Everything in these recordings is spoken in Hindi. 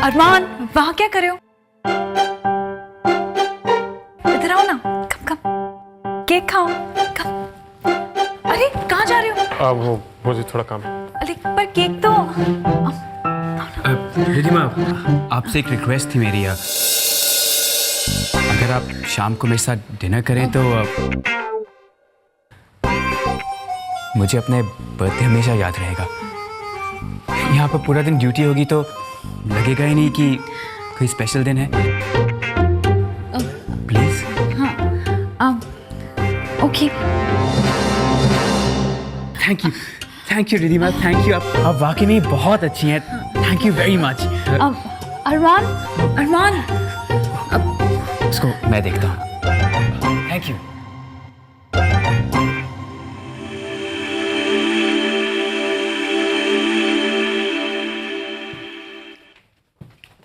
अरमान, वहां क्या कर रहे हो? इधर आओ ना, कम कम केक खाओ, कम। अरे कहाँ जा रहे हो? वो मुझे थोड़ा काम है। अरे पर केक तो रिधिमा, आपसे एक रिक्वेस्ट थी मेरी। अगर आप शाम को मेरे साथ डिनर करें तो मुझे अपने बर्थडे हमेशा याद रहेगा। यहाँ पर पूरा दिन ड्यूटी होगी तो लगेगा ही नहीं कि कोई स्पेशल दिन है। प्लीज। हाँ, okay. Thank you Ridhima, thank you. आप वाकई में बहुत अच्छी हैं। Thank you very much. Armaan, इसको मैं देखता हूँ। Thank you.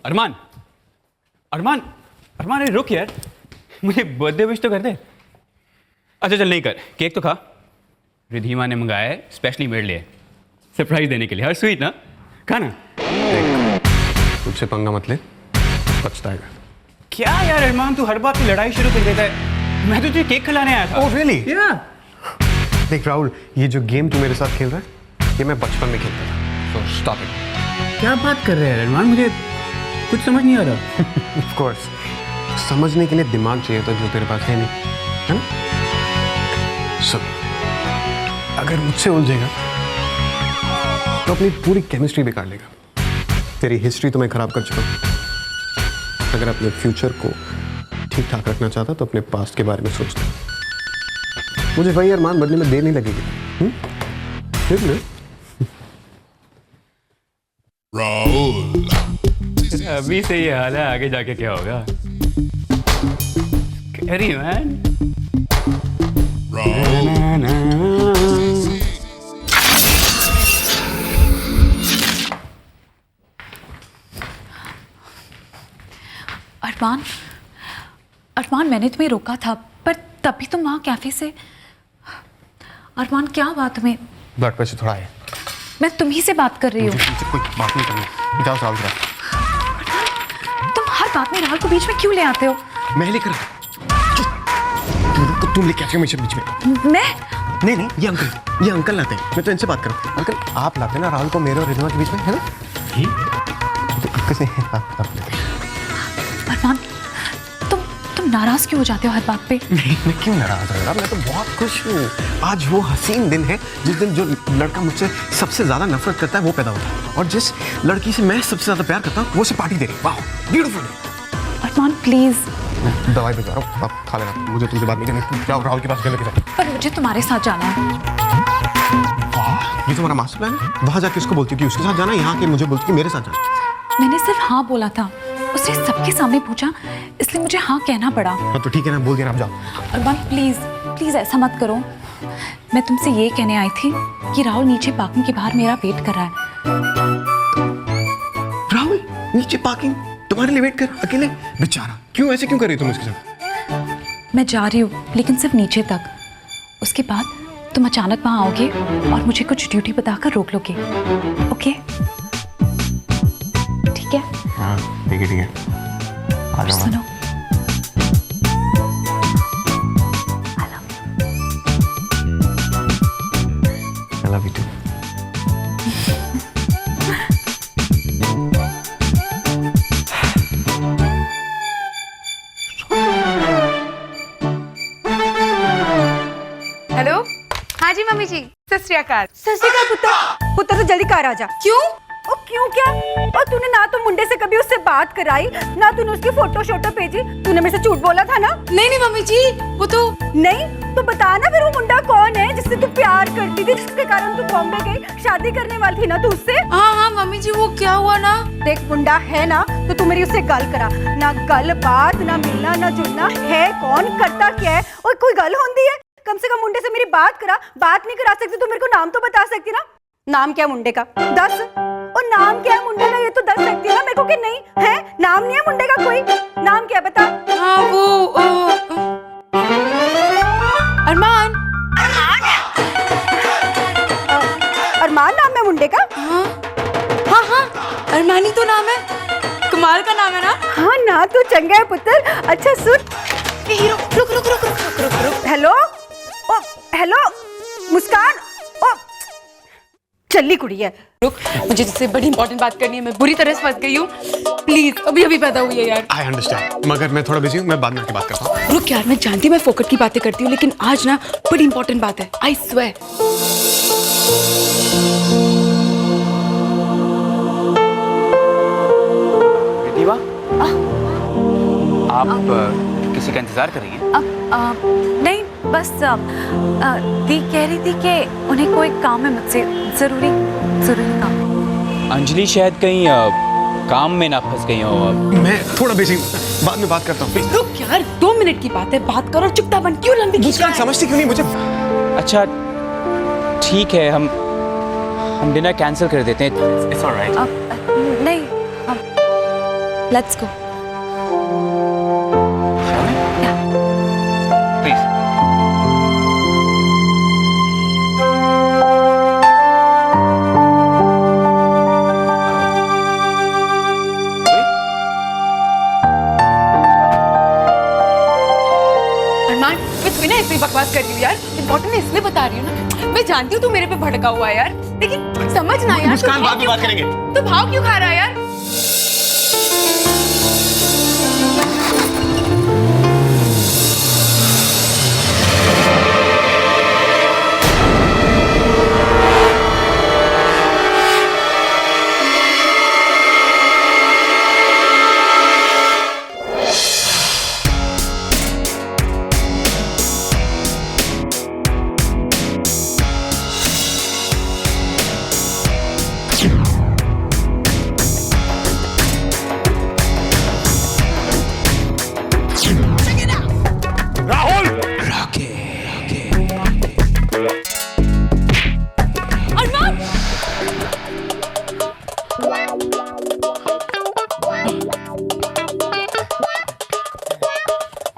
अरमान, अरमान, अरमान, अरे रुक यार, मुझे बर्थडे विश तो कर दे। अच्छा चल, नहीं कर, केक तो खा। रिधिमा ने मंगाया है स्पेशली मेरे लिए, सरप्राइज देने के लिए। हर स्वीट ना, खा ना। मुझसे पंगा मत ले, पछताएगा। क्या यार अरमान, तू हर बात की लड़ाई शुरू कर देता है। मैं तो तुझे केक खिलाने आया था। Oh really? Yeah. देख राहुल, ये जो गेम तू मेरे साथ खेल रहा है, ये मैं बचपन में खेलता था। So stop it. क्या बात कर रहे हैं अरमान, मुझे कुछ समझ नहीं आ रहा। Of course, समझने के लिए दिमाग चाहिए था जो तेरे पास है नहीं, है ना? सुन, अगर मुझसे उलझेगा तो अपनी पूरी केमिस्ट्री बेकार लेगा। तेरी हिस्ट्री तो मैं खराब कर चुका हूँ। अगर अपने फ्यूचर को ठीक ठाक रखना चाहता तो अपने पास्ट के बारे में सोचता। मुझे वही अरमान बनने में देर नहीं लगेगी। ठीक ना? राहुल, अभी से ये हाल है, आगे जाके क्या होगा? Carry man. अरमान, मैंने तुम्हें रोका था पर तभी तुम वहाँ कैफे से। अरमान, क्या हुआ तुम्हें? ब्लड प्रेशर थोड़ा है। मैं तुम्ही से बात कर रही हूँ। मुझे कोई बात नहीं करनी। जाओ साल जरा। तुम हर बात में राहुल को बीच में क्यों ले आते हो? मैं लेकर तुम लेके आते हो मुझे बीच में। मैं? नहीं, ये अंकल लाते हैं। मैं तो इनसे बात करूँ। अंकल आप लाते हैं ना राहुल को मेरे और रिधिमा के बीच में, है ना? कैसे? अरमान, तुम नाराज क्यों हो जाते हो हर बात पे? मैं क्यों नाराज हो रहा? मैं तो बहुत खुश हूँ। आज वो हसीन दिन है जिस दिन जो लड़का मुझसे सबसे ज्यादा नफरत करता है वो पैदा होता है, और जिस लड़की से मैं सबसे ज्यादा प्यार करता हूँ वो से पार्टी दे रही है। वाह, ब्यूटीफुल डे। Armaan please. दवाई भिजवा रहा हूँ, आप खा लेना। मुझे तुमसे बात नहीं करनी। जाओ राहुल के पास लेके जाओ। पर मुझे तुम्हारे साथ जाना है। वाह, ये तुम्हारा मास्टर प्लान है? वहाँ जाके उसको बोलती कि उसके साथ जाना, यहाँ के मुझे बोलती कि मेरे साथ जाना। मैंने सिर्फ हाँ बोला था, उसने सबके सामने पूछा, इसलिए मुझे हाँ कहना पड़ा। हाँ तो ठीक है ना, बोल दिया ना, आप जाओ। अरमान प्लीज प्लीज ऐसा मत करो। मैं तुमसे ये कहने आई थी कि राहुल नीचे पार्किंग के बाहर मेरा वेट कर रहा है। राहुल नीचे पार्किंग तुम्हारे लिए वेट कर अकेले? बेचारा, क्यों ऐसे क्यों कर रही तुम उसके साथ? मैं जा रही हूँ लेकिन सिर्फ नीचे तक। उसके बाद तुम अचानक वहाँ आओगे और मुझे कुछ ड्यूटी बताकर रोक लोगे। ओके? ठीक है? हाँ ठीक है। और सुनो, I love you too. Hello. हाँ जी मम्मी जी, सत श्री अकाल। सत श्री अकाल पुत्र तो जल्दी कार आ जा। क्यों? और क्यों क्या? और तूने ना तो मुंडे से कभी उससे बात कराई, ना तूने उसकी फोटो शोटो भेजी। तूने मेरे से झूठ बोला था ना? नहीं मम्मी जी, वो तो नहीं तो बता ना फिर वो मुंडा कौन है जिससे तू प्यार करती थी, जिसके कारण तू बॉम्बे गई, शादी करने वाली थी ना तू उससे? हाँ मम्मी जी, वो क्या हुआ ना, देख मुंडा है ना तो तू मेरी उससे गल करा ना। गल बात ना, मिलना ना जुलना, है कौन, करता क्या है, और कोई गल होती है? कम से कम मुंडे से मेरी बात करा। बात नहीं करा सकती तो मेरे को नाम तो बता सकती ना। नाम क्या मुंडे का? 10। और नाम क्या है मुंडे का ये तो 10 सकती है ना मेरे को कि नहीं है? नाम नहीं है मुंडे का कोई? नाम क्या बता? हाँ वो अरमान। अरमान नाम है मुंडे का? हाँ अरमानी तो नाम है। कमाल का नाम है ना। हाँ ना तो चंगा है पुत्र। अच्छा सुन, हीरो, रुक रुक रुक रुक रुक रुक रुक। हेलो, ओ हेलो मुस्कान, ओ चल्ली कुड़ी है। रुक, मुझे तुझसे बड़ी इंपॉर्टेंट बात करनी है। मैं बुरी तरह से फंस गई हूँ। प्लीज, अभी अभी पैदा हुई है यार। आई अंडरस्टैंड, मगर मैं थोड़ा बिजी हूँ, मैं बाद में आके बात करता हूँ। रुक यार, मैं जानती हूँ मैं फोकट की बातें करती हूँ, लेकिन आज ना बड़ी इंपॉर्टेंट बात है। I swear. रिधिमा, आप किसी का इंतजार कर रही हैं? नहीं, बस दी कह रही थी कि उन्हें कोई काम है मुझसे, ज़रूरी काम। अंजलि शायद कहीं काम में ना फंस गई हो। मैं थोड़ा बिजी हूँ, बाद में बात करता हूँ प्लीज। रुक यार, 2 मिनट की बात है, बात करो। चुपता बन, क्यों लंबी खींच रहा है? समझती क्यों नहीं मुझे? अच्छा ठीक है, हम डिनर कैंसिल कर देते हैं। It's alright. नहीं, लेट्स गो। प्लीज। अरमान, मैं तुम्हें ना ऐसे ही बकवास कर रही हूँ यार। इंपॉर्टेंट है इसलिए बता रही हूँ ना। मैं जानती हूँ तू मेरे पे भड़का हुआ है यार, लेकिन समझ ना यार। मुस्कान, बाद में बात करेंगे। तू भाव क्यों खा रहा है यार?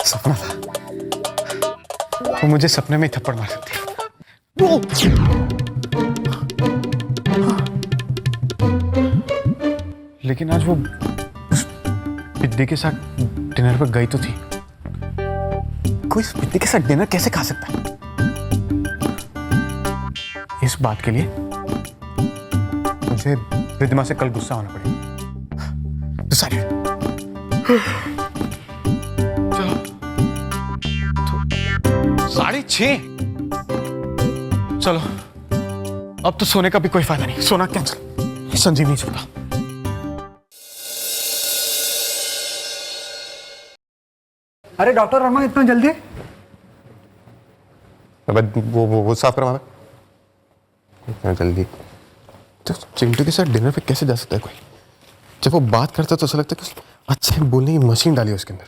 सपना था, वो मुझे सपने में ही थप्पड़ मार सकती है। लेकिन आज वो उस पिद्दी के साथ डिनर पर गई तो थी। कोई इस पिद्दी के साथ डिनर कैसे खा सकता है? इस बात के लिए मुझे रिधिमा से कल गुस्सा होना पड़ेगा। डिसाइडेड। चलो, 6:30। चलो, अब तो सोने का भी कोई फायदा नहीं, सोना कैंसिल। संजीव नहीं चलता। अरे डॉक्टर वर्मा, इतना जल्दी? अब वो साफ करवा। इतना जल्दी तो चिंटू के साथ डिनर पे कैसे जा सकता है कोई? जब वो बात करता है तो ऐसा लगता है कि अच्छे बोलने की मशीन डाली है उसके अंदर।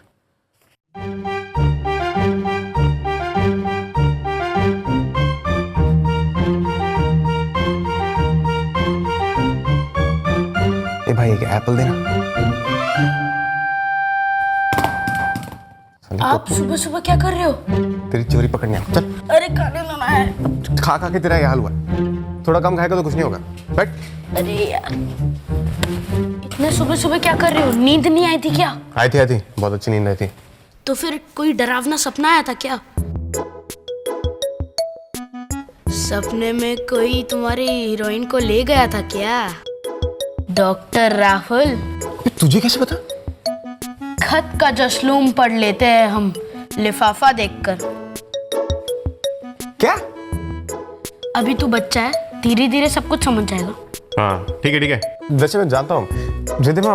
ए भाई, एक एप्पल देना। आप सुबह सुबह क्या कर रहे हो? तेरी चोरी पकड़ने आ। चल। अरे खाने लाना है। खा खा के तेरा ये हाल हुआ। थोड़ा कम खाएगा तो कुछ नहीं होगा। बैठ। अरे यार, इतने सुबह सुबह क्या कर रहे हो? नींद नहीं आई थी क्या? आई थी, बहुत अच्छी नींद आई थी। तो फिर कोई डरावना सपना आया था क्या? सपने में कोई तुम्हारी हीरोइन को ले गया था क्या? डॉक्टर राहुल, तुझे कैसे पता? खत का जस्लूम पढ़ लेते हैं हम लिफाफा देखकर। क्या? अभी तू बच्चा है, धीरे धीरे सब कुछ समझ जाएगा। हाँ ठीक है। वैसे मैं जानता हूँ रिधिमा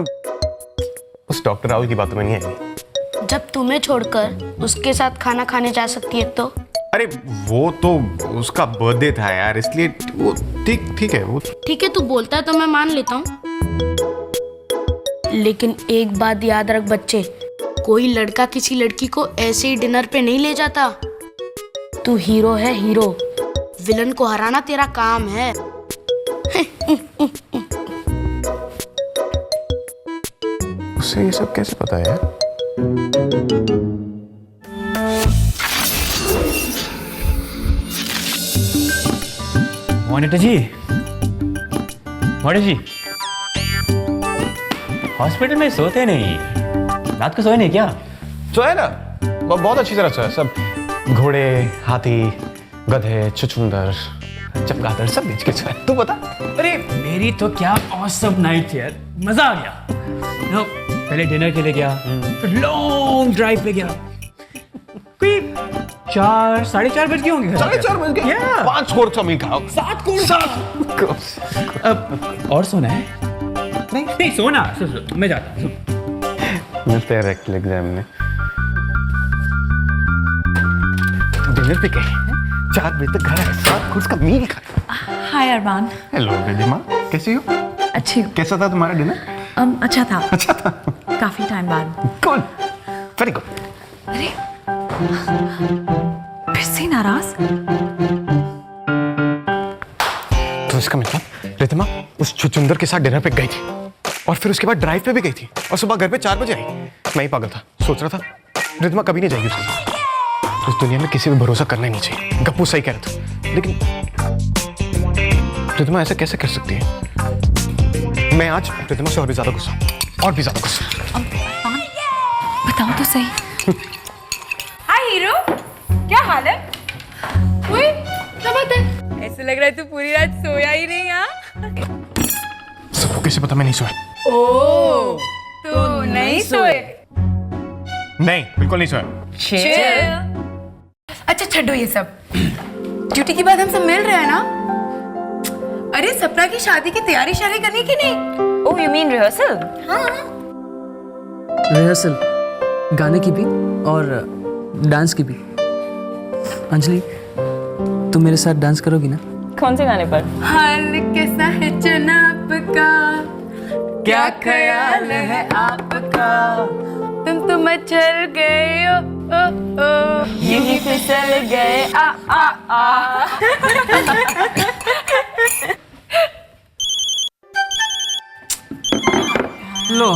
उस डॉक्टर राहुल की बातों में नहीं आएगी। जब तुम्हें छोड़कर उसके साथ खाना खाने जा सकती है तो? अरे वो तो उसका बर्थडे था यार, इसलिए वो ठीक है। वो ठीक है, तू बोलता है तो मैं मान लेता हूँ, लेकिन एक बात याद रख बच्चे, कोई लड़का किसी लड़की को ऐसे ही डिनर पे नहीं ले जाता। तू हीरो है, हीरो। विलन को हराना तेरा काम है। उसे ये सब कैसे पता है यार? मॉनिटर जी, हॉस्पिटल में सोते नहीं, रात को सोए नहीं क्या? तो है ना, बहुत अच्छी तरह से सब घोड़े, हाथी, गधे, छुछुंदर, चमगादड़ सब बेच के सोए। तू बता। अरे मेरी तो क्या ऑसम नाइट थी यार, मजा आ गया। पहले डिनर के लिए गया, फिर लॉन्ग ड्राइव पे गया, कोई 4 साढ़े 4 बज गए होंगे। 4:30 बज गए। 5 कोर्स का मील खाओ। 7 कोर्स। अब और सोना है? नहीं सोना, सो मैं जाता हूँ। मिलते हैं रेक्टल एग्जाम में। डिनर पे गए, 4 बजे तक घर आए, 7 कोर्स का मील खाया। हाय अरमान। हेलो रिधिमा, कैसी हो? अच्छी हूँ। कैसा था तुम्हारा डिनर? अच्छा था। अच्छा था। काफी टाइम बाद। Good, very good. अरे फिर से नाराज? तो इसका मतलब रिधिमा उस छुछुंदर के साथ डिनर पे गई थी और फिर उसके बाद ड्राइव पे भी गई थी और सुबह घर पे 4 बजे आई। मैं ही पागल था, सोच रहा था रिधिमा कभी नहीं जाएगी उसके साथ। उस दुनिया में किसी भी भरोसा करना ही नहीं चाहिए। गप्पू सही कह रहा था, लेकिन रिधिमा ऐसा कैसे कर सकती है? मैं आज रिधिमा से और भी ज्यादा गुस्सा, और भी ज्यादा गुस्सा। बताओ तो सही। हाय हीरो, क्या हाल है? ओए, क्या बात है? ऐसे लग रहा है तू पूरी रात सोया ही नहीं। हाँ, सबको कैसे पता मैं नहीं सोया? ओ, तो नहीं सोए? नहीं, बिल्कुल नहीं सोया। अच्छा छोड़ो ये सब, ड्यूटी के बाद हम सब मिल रहे हैं ना? अरे सपना की शादी की तैयारी करनी कि नहीं? ओह, यू मीन रिहर्सल? हाँ। रिहर्सल, गाने की भी और डांस की भी। अंजलि, तुम मेरे साथ डांस करोगी ना? कौन से गाने पर? हाल कैसा है जनाब का, क्या ख्याल है आपका, तुम तो मचल गए हो, ओ, यही फिसल गए आ। लो,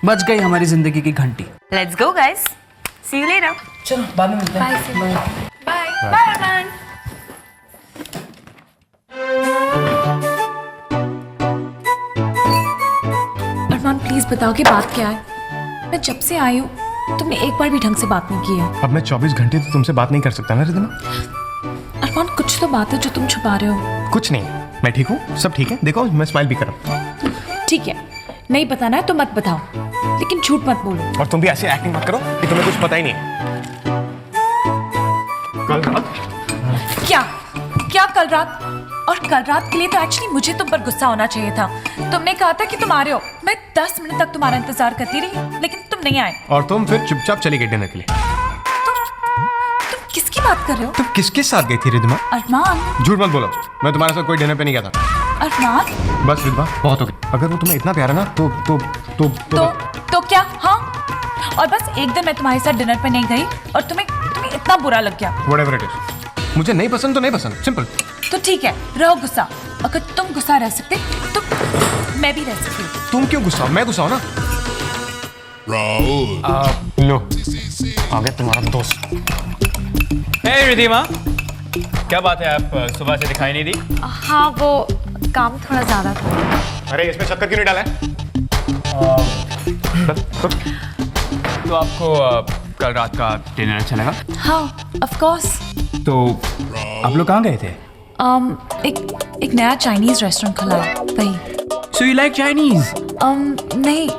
बज गई हमारी जिंदगी की घंटी। Let's go guys, see you later. चलो बाद में मिलते हैं। Bye bye Armaan. Armaan please बताओ कि बात क्या है? मैं जब से आई हूँ तुमने एक बार भी ढंग से बात नहीं की है। अब मैं 24 घंटे तो तुमसे बात नहीं कर सकता ना रिधिमा? अरमान कुछ तो बात है जो तुम छुपा रहे हो। कुछ नहीं, मैं ठीक हूँ, सब ठीक है। देखो मैं स्माइल भी कर रहा हूँ। ठीक है, नहीं बताना है तो मत बताओ, लेकिन झूठ मत बोलो। और तुम भी ऐसी एक्टिंग मत करो कि तुम्हें कुछ पता ही नहीं है। कल रात क्या क्या कल रात? और कल रात के लिए तो एक्चुअली मुझे तुम पर गुस्सा होना चाहिए था। तुमने कहा था कि तुम आ रहे हो, मैं 10 मिनट तक तुम्हारा इंतजार करती रही, लेकिन तुम नहीं आए। और तुम फिर चुपचाप चली गई डिनर के लिए। तुम किसकी बात कर रहे हो? तुम किसके साथ गई थी रिधिमा? अरमान। झूठ मत बोलो, मैं तुम्हारे साथ कोई डिनर पे नहीं गया था। अरमान बस रिधिमा बहुत हो गई। अगर वो तुम्हें इतना प्यारा ना तो क्या? हाँ, और बस एक दिन मैं तुम्हारे साथ डिनर पे नहीं गई और तुम्हें इतना बुरा लग गया। व्हाटएवर इट इज, मुझे नहीं पसंद तो नहीं पसंद, सिंपल। तो ठीक है, रहो गुस्सा। अगर तुम गुस्सा रह सकते तो मैं भी रह सकती हूँ। तुम क्यों गुस्सा हो? मैं गुस्सा हूं ना। Raul. लो आ गया तुम्हारा दोस्त। हे रिधिमा, क्या बात है, आप सुबह से दिखाई नहीं दी? हाँ, वो काम थोड़ा ज्यादा था। अरे इसमें शक्कर क्यों नहीं डाला है? तो आपको कल रात का डिनर अच्छा लगा? हाँ, ऑफ कोर्स। तो आप लोग कहाँ गए थे? एक नया चाइनीज रेस्टोरेंट खुला है, वही। So you like Chinese? नहीं,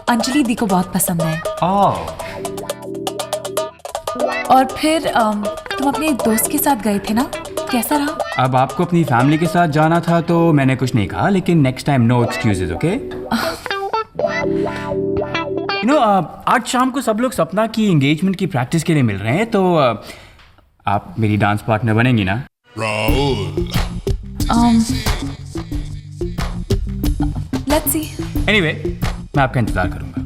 अंजलि दी को बहुत पसंद है। और फिर तुम अपने एक दोस्त के साथ गए थे ना, कैसा रहा? अब आपको अपनी फैमिली के साथ जाना था तो मैंने कुछ नहीं कहा, लेकिन next time no excuses, okay? You know, आज शाम को सब लोग सपना की एंगेजमेंट की प्रैक्टिस के लिए मिल रहे हैं, तो आप मेरी डांस पार्टनर बनेंगी ना? Raul. Let's see. एनीवे, मैं आपका इंतजार करूंगा।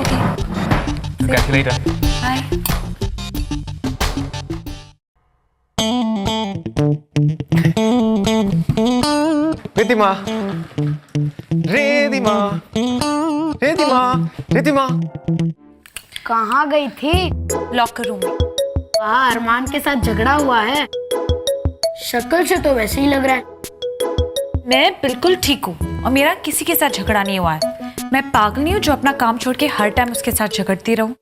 Okay, catch later. Bye. Ridhima, Ridhima, Ridhima, Ridhima. कहाँ गई थी? लॉकर रूम में। वहाँ अरमान के साथ झगड़ा हुआ है। शक्ल से तो वैसे ही लग रहा है। मैं बिल्कुल ठीक हूँ और मेरा किसी के साथ झगड़ा नहीं हुआ है। मैं पागल नहीं हूँ जो अपना काम छोड़ के हर टाइम उसके साथ झगड़ती रहूँ।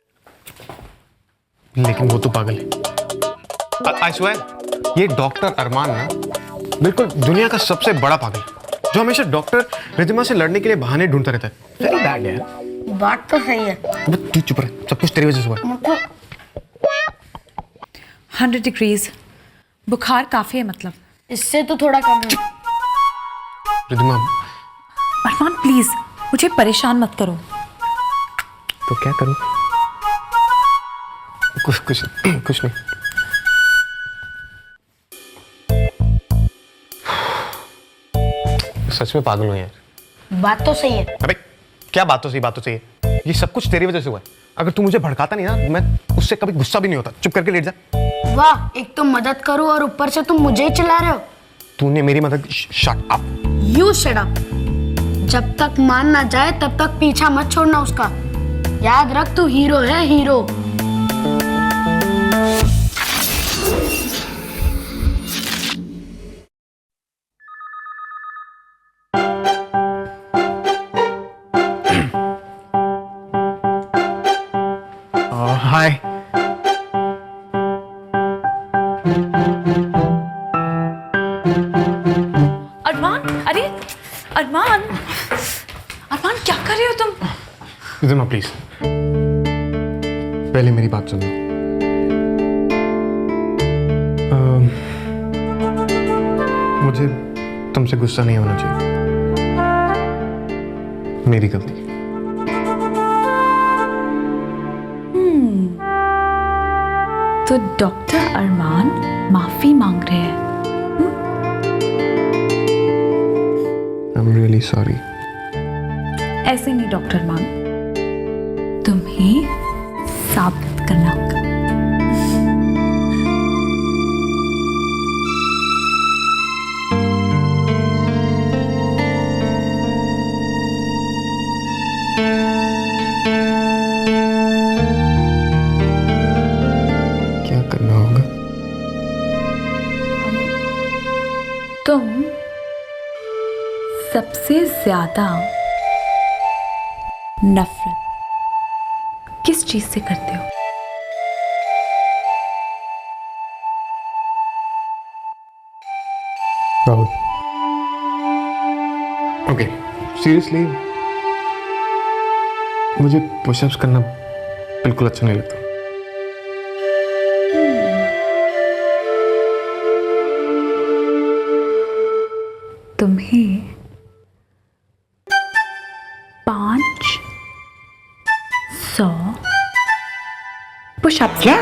लेकिन वो तो पागल है। आई स्वेयर, ये डॉक्टर अरमान ना बिल्कुल दुनिया का सबसे बड़ा पागल है, जो हमेशा डॉक्टर रिद्धिमा से लड़ने के लिए बहाने ढूंढता रहता है। वेरी बैड यार। बात तो सही है। अबे तू चुप रह, सब कुछ तेरी वजह से हुआ है। 100 डिग्रीज बुखार काफी है मतलब। इससे तो थोड़ा कम है। रिद्धिमा अरमान प्लीज मुझे परेशान मत करो। तो क्या करूं? कुछ नहीं। सच में पागल हूं यार। बात तो सही है। अबे क्या बात तो सही है। ये सब कुछ तेरी वजह से हुआ है। अगर तू मुझे भड़काता नहीं ना, मैं उससे कभी गुस्सा भी नहीं होता। चुप करके लेट जा। वाह, एक तो मदद करूं और ऊपर से तुम मुझे ही चिल्ला रहे हो। तूने मेरी मदद। Shut up. You shut up. जब तक मान ना जाए तब तक पीछा मत छोड़ना उसका। याद रख, तू हीरो है, हीरो। हाय। अरमान, अरे अरमान, अरमान क्या कर रहे हो तुम? रिद्धिमा प्लीज, पहले मेरी बात सुनो। मुझे तुमसे गुस्सा नहीं होना चाहिए। मेरी गलती। तो डॉक्टर अरमान माफी मांग रहे हैं। I'm really sorry. ऐसे नहीं डॉक्टर अरमान, तुम्हें साबित करना होगा। क्या करना होगा? तुम सबसे ज्यादा नफरत किस चीज से करते हो? राहुल। ओके, सीरियसली मुझे पुशअप्स करना बिल्कुल अच्छा नहीं लगता। तुम्हें 500 पुशअप्स। क्या?